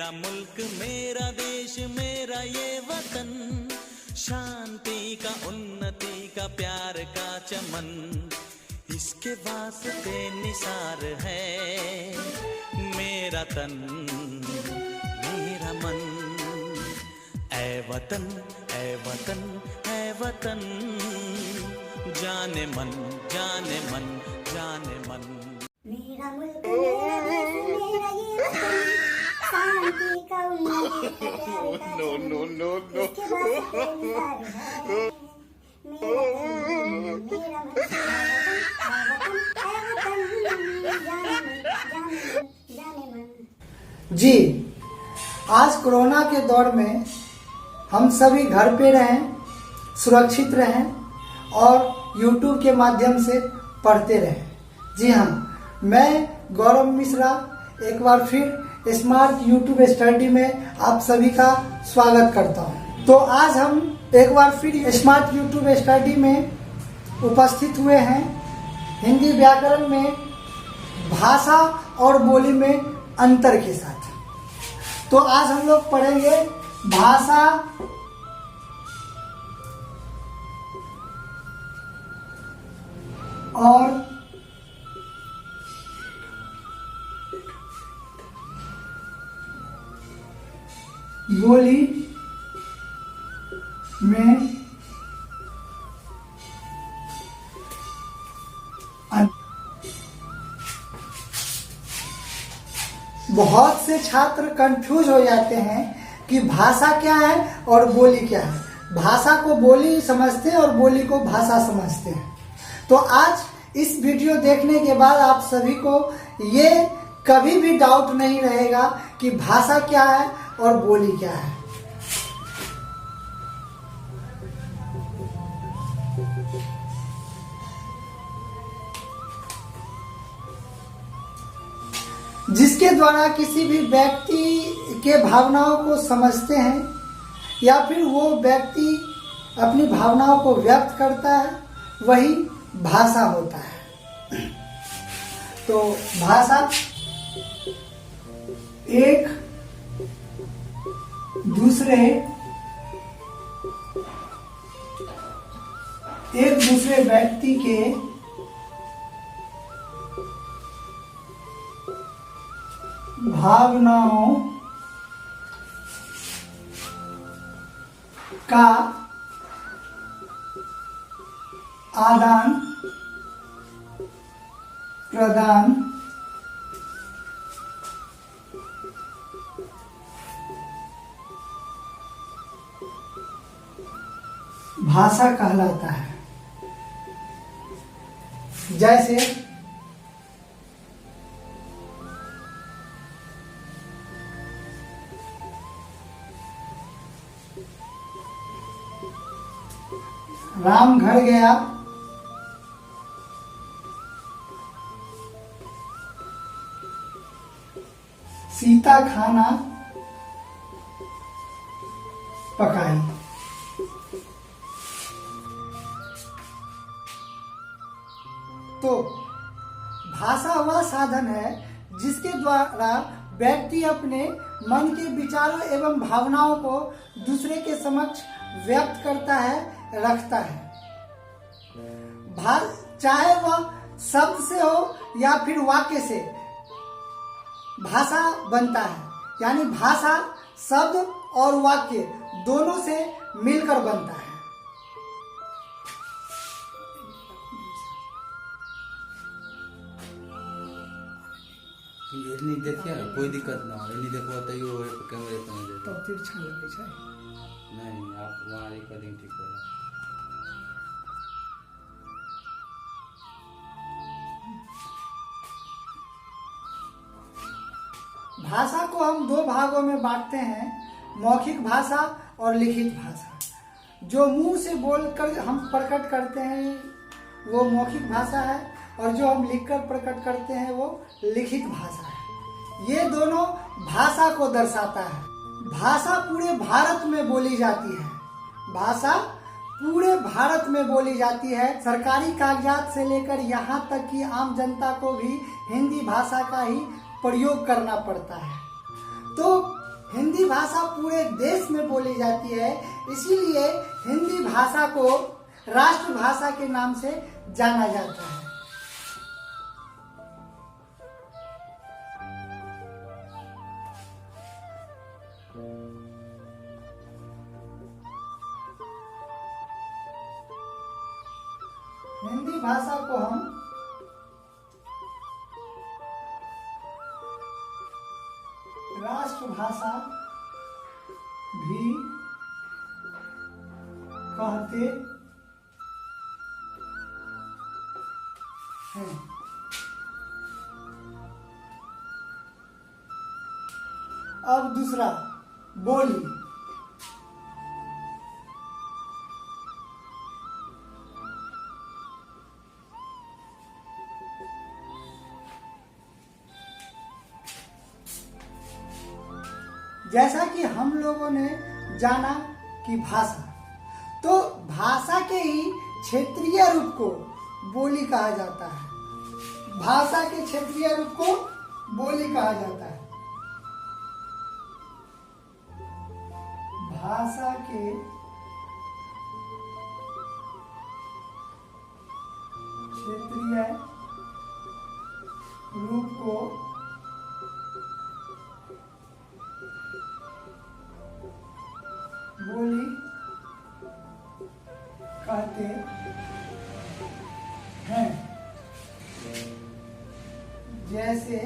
मेरा मुल्क मेरा देश मेरा ये वतन, शांति का उन्नति का प्यार का चमन, इसके वास्ते निसार है मेरा तन मेरा मन। ऐ वतन ऐ वतन ऐ वतन, जाने मन जाने मन जाने मन। मेरा मुल्क मेरा देश मेरा ये वतन, शांति का उन्नति का प्यार का चमन, इसके वास्ते निसार है मेरा तन मेरा मन। जाने मन। जी, आज कोरोना के दौर में हम सभी घर पे रहें, सुरक्षित रहें और YouTube के माध्यम से पढ़ते रहें। जी हाँ, मैं गौरव मिश्रा एक बार फिर स्मार्ट YouTube स्टडी में आप सभी का स्वागत करता हूँ। तो आज हम एक बार फिर स्मार्ट YouTube स्टडी में उपस्थित हुए हैं हिंदी व्याकरण में भाषा और बोली में अंतर के साथ। तो आज हम लोग पढ़ेंगे भाषा और बोली में बहुत से छात्र कंफ्यूज हो जाते हैं कि भाषा क्या है और बोली क्या है। भाषा को बोली समझते हैं और बोली को भाषा समझते हैं। तो आज इस वीडियो देखने के बाद आप सभी को ये कभी भी डाउट नहीं रहेगा कि भाषा क्या है और बोली क्या है। जिसके द्वारा किसी भी व्यक्ति के भावनाओं को समझते हैं या फिर वो व्यक्ति अपनी भावनाओं को व्यक्त करता है, वही भाषा होता है। तो भाषा एक दूसरे व्यक्ति के भावनाओं का आदान प्रदान भाषा कहलाता है। जैसे राम घर गया, सीता खाना पकाई। तो भाषा वह साधन है जिसके द्वारा व्यक्ति अपने मन के विचारों एवं भावनाओं को दूसरे के समक्ष व्यक्त करता है, रखता है। चाहे वह शब्द से हो या फिर वाक्य से भाषा बनता है। यानी भाषा शब्द और वाक्य दोनों से मिलकर बनता है। ये नहीं देखिए ना, कोई दिक्कत ना हो। नहीं देखो तो यो कैमरे पे नहीं देखो तो तिरछा लगे छै। नहीं, आप वहाँ रिकॉर्डिंग ठीक होगा। भाषा को हम दो भागों में बांटते हैं, मौखिक भाषा और लिखित भाषा। जो मुंह से बोलकर हम प्रकट करते हैं वो मौखिक भाषा है, और जो हम लिखकर प्रकट करते हैं वो लिखित भाषा है। ये दोनों भाषा को दर्शाता है। भाषा पूरे भारत में बोली जाती है। भाषा पूरे भारत में बोली जाती है। सरकारी कागजात से लेकर यहाँ तक कि आम जनता को भी हिंदी भाषा का ही प्रयोग करना पड़ता है। तो हिंदी भाषा पूरे देश में बोली जाती है, इसीलिए हिंदी भाषा को राष्ट्रभाषा के नाम से जाना जाता है। हिंदी भाषा को हम राष्ट्रभाषा भी कहते हैं। अब दूसरा, बोली। जैसा कि हम लोगों ने जाना कि भाषा, तो भाषा के ही क्षेत्रीय रूप को बोली कहा जाता है। भाषा के क्षेत्रीय रूप को बोली कहा जाता है। भाषा के क्षेत्रीय रूप को बोली कहते हैं। जैसे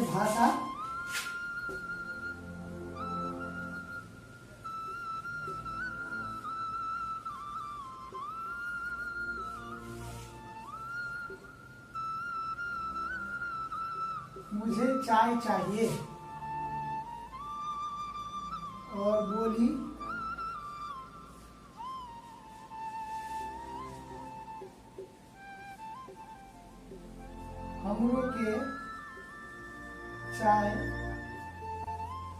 भाषा मुझे चाय चाहिए, और बोली हमरो के चाय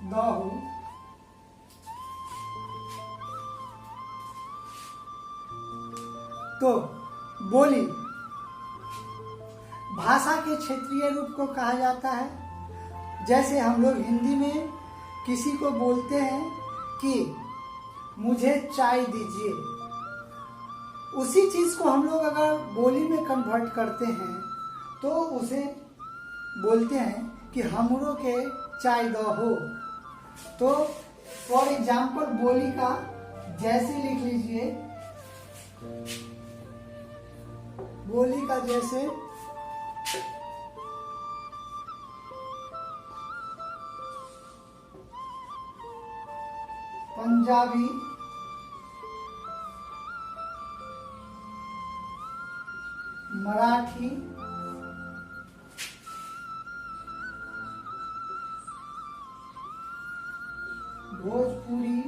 दहु। तो बोली भाषा के क्षेत्रीय रूप को कहा जाता है। जैसे हम लोग हिंदी में किसी को बोलते हैं कि मुझे चाय दीजिए, उसी चीज को हम लोग अगर बोली में कन्वर्ट करते हैं तो उसे बोलते हैं कि हमरो के चाय दहो। तो फॉर एग्जाम्पल बोली का जैसे लिख लीजिए, बोली का जैसे पंजाबी, मराठी, भोजपुरी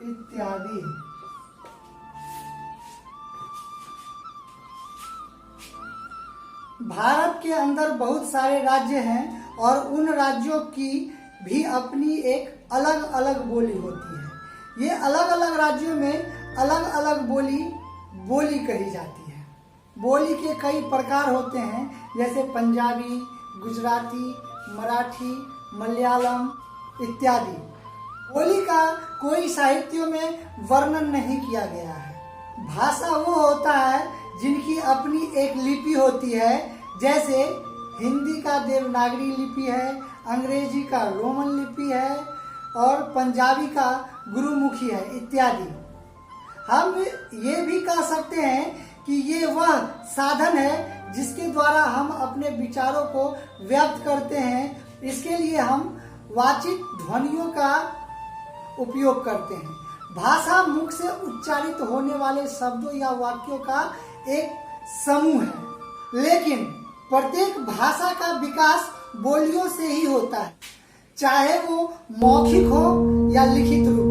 इत्यादि। भारत के अंदर बहुत सारे राज्य हैं और उन राज्यों की भी अपनी एक अलग अलग बोली होती है। ये अलग अलग राज्यों में अलग अलग बोली कही जाती है। बोली के कई प्रकार होते हैं, जैसे पंजाबी, गुजराती, मराठी, मलयालम इत्यादि। बोली का कोई साहित्यों में वर्णन नहीं किया गया है। भाषा वो होता है जिनकी अपनी एक लिपि होती है, जैसे हिंदी का देवनागरी लिपि है, अंग्रेजी का रोमन लिपि है और पंजाबी का गुरुमुखी है इत्यादि। हम ये भी कह सकते हैं कि ये वह साधन है जिसके द्वारा हम अपने विचारों को व्यक्त करते हैं। इसके लिए हम वाचिक ध्वनियों का उपयोग करते हैं। भाषा मुख से उच्चारित होने वाले शब्दों या वाक्यों का एक समूह है, लेकिन प्रत्येक भाषा का विकास बोलियों से ही होता है, चाहे वो मौखिक हो या लिखित रूप।